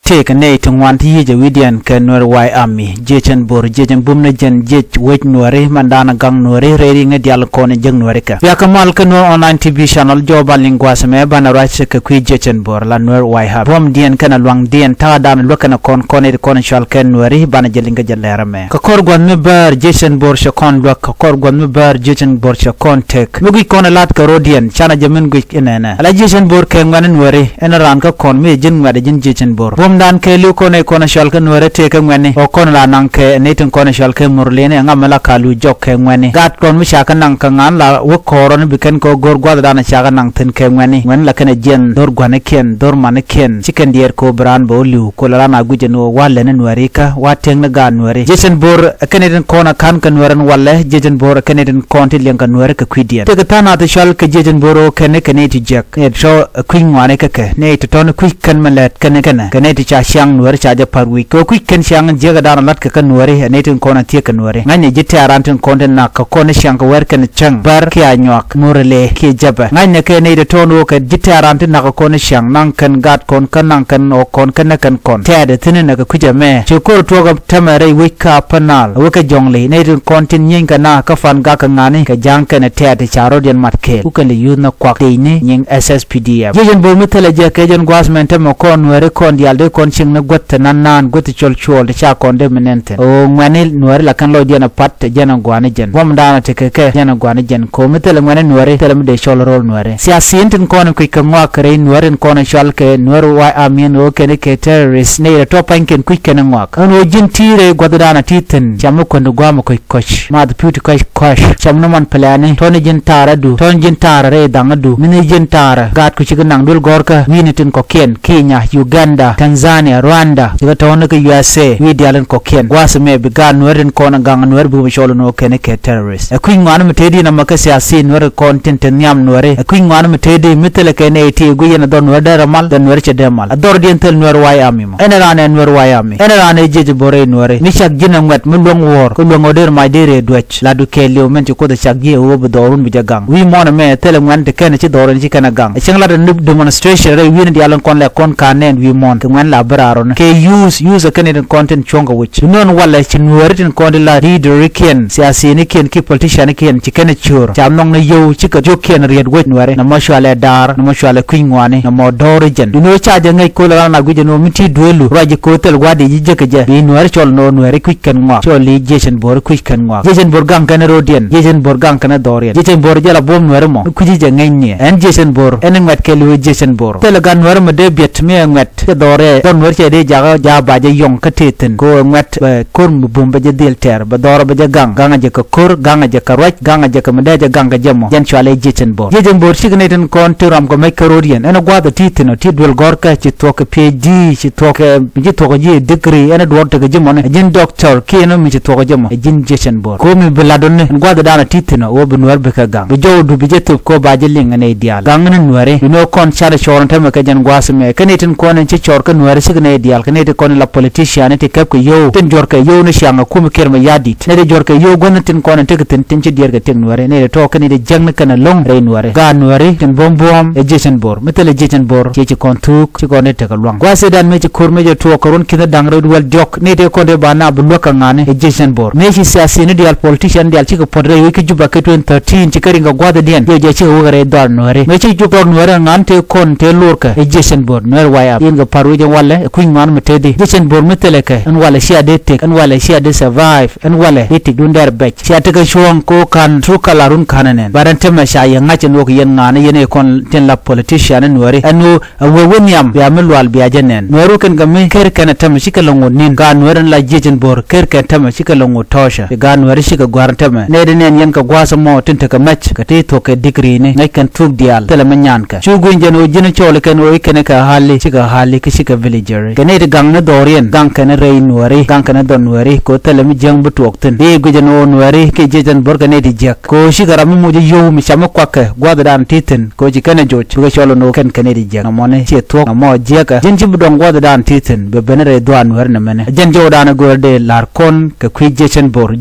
take ne tungwan ti je widian ke nor wai ami jechen bor jechen bumna jen jech wech nore mandana gang nore reri nge dial kone jeng nore ka ya kamal ke nor online tv channel jobal lingwa sme bana right ke kwi jechen bor la nor wai ha bom dien kana luang dien ta dan lokana kon kone kon shal ken nore bana jelinga jelera me ka kor gwan me bar jechen bor sha kon lok ka kor gwan me bar jechen bor sha kon tek mugi kon lat ka rodien chana jemen gwi enena ala jechen bor ke ngwan nore enaran ka kon me jen ngade jen jechen bor bom dan ke lu kone kon shal ke nore te ke ngwane o kon la nang ke neten kon shal ke murlene ngamala kalu jok ke ngwane gat kon mi shaka nang ka ngan la wo koron biken ko gor gwada dana shaka nang ten ke ngwane ngwan la kene jen dor gwane ken dor mane ken chicken dier ko bran bo lu ko la na guje no wale ne nore ka wa teng na ga nore jechen bor keneden kona kan kan noren walle jechen bor keneden konti len kan nore ka kwidian te ka na ta shal ke jechen boro kene ti jek e so kwing wane ka ke ne to ton kwik kan malet kene ti cha shang nore cha ja parwi ko kwik kan shang je ga dana lat ka kan nore ne tin kona tie kan nore ngane jite arantin konten na ka kona shang ka wer kan chang bar ki anyak morele ki jaba ngane ke ne de tonu ka jite arantin na ka kona shang nang kan gat kon kan nang kan o kon kan kon te de tin na ka kuja me chukor to ga tamare wika panal wika jongle ne tin kontin nyin ka na ka fan ga ka ngani ka jang ka ne te de charo den matke ku kan le yu na kwak de ni nyin sspdf jejen bo mitale je ke jen gwasmente mo kon were kon dial de kon ching na got nan got chol de cha kon de menente o ngani nuare la kan lo jena pat jena gwane jen bom dana te ke jena gwane jen ko mitale ngane nuare tele de chol rol nuare sia sintin kon ku ka ngwa kre nuare kon chol ke nuare wa amin o ke ne ke terrorist ne to panken ku ke ngwa kan o jin tire godana titin jamu kon gwa mo ko koch ma de puti koch cham no man plane to ne jin tara du ton jin tara re danga du mini jin tara gat ku chiga nang dul gorka winitin ko ken Kenya Uganda Tanzania Rwanda chiga to ne ke USA wi dialen ko ken gwasa me bi gan nuaren kon gang nuar bu mi sholo no ken ke terrorist ku ngwan metedi na makasi asin nuar content nyam nuare ku ngwan metedi mitele ke ne ti gu yena don nuar daramal don nuar che demal ador dien tel nuar wai ami mo enarane nuar wai ami enarane jeje bore nuare mi shak jina ngwet mi long wor ko longo der mai dere duech la du ke liu men ko da shak je wo bu dorun bi jagang wi mon me tele ngwan te ken ci doron ci kana gang cheng la de demonstration re wi ne dialon kon le kon kanen wi mon ke ngwan la bararon ke use Canadian content chonga which non wala ci nuaritin kon la leader ken siasi ni ken ki politician ken ci ken chur jam nong na yow ci ka jokken ried wet nuare na mo shale dar na mo shale kwingwane na mo dorijen no chaja ngai ko la na guje no miti duelu raji ko tel wadi jije ke je bi nuare chol no nuare kwiken ngwa chol li jechen bor kwiken ngwa jechen bor gang kan rodien jechen bor gang kan dorien jechen bor jala bom nuare mo kuji je ngai ni en jechen bor en ngat ke lu jechen bor tel gan nuare mo de biet me ngat ke dore don nuare che de ja ba je yong ka teten ko ngat kor mu bumba je del ter ba doro ba je ganga je ka kor ganga je ka roj ganga je ka mede je ganga je mo jen chwale jechen bor signeten kon tiram ko me karodian en gwa da titino ti dwel gorka ci to ka PhD ci to ka ji to ji degree en do to je mo jen doctor ki en mi ci to je mo jen jechen bor ko mi bladon ne gwa da dana titino wo bu nuar be ka gang bu jowdu bi je to ko ba je linga ne dial gang ne nuare no kon chara choron tam ka jen gwa me kaneten kon ci chor ka nuare signe dial kanete kon la politician te kap ko yo ten jorka yo ne shanga kum kerma yadit ne de jorka yo gonatin konan te tin ci dierga ten nuare ne to kan de jang kana long re nuare ga nuare ten bombom e jechen bor metele jechen bor ci kontuk ci gonet te ka long gwase dan me ci kurme je to koron kina dangre wal jok ne de ko de bana bu loka ngane e jechen bor me ci siasi ne dial politician dial ci ko podre wi ki juba ke 2013 ci kari nga gwada dien yo je ci wogare dar nuare me ci jupor nuare ngante kon te lorka e jechen bor nuare waya inga paru je walle ku ngman metede jechen bor metele ke an wala sia de tek an wala sia de survive an wala hitik dun der bech sia te ka shuang ko kan trukala run kananen baran tema sha yanga chen wok yen ngane yene kon ten la politician nuare anu wewonyam ya melwal biya jenen nuare ken gamme ker kana tema shikalango nin ga nuare la jechen bor ker ken tema shikalango tosha ga nuare shika gwar tema ne de nen yen ka gwasa mo tin te ka mach ka te to ke degree ne ngai kan truk dial tele manyan ka chugu jeno jeno chole ken o ken ka hali shika villager gane de gang na dorien gang kana rei nuare gang kana don nuare ko tele mi jang bu tok tin e gu jeno nuare ke jejen bor gane di jak ko shigara mu je yo mi chama kwaka gwada dan titin ko ji kana joj ko cholo no ken kane di jak amone che to mo jeka jin jibu don gwada dan titin be benere do an wer na mene jen jo dan go de lar kon ke kwi jejen bor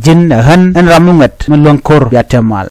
jin han en ramungat mun lon kor ya temal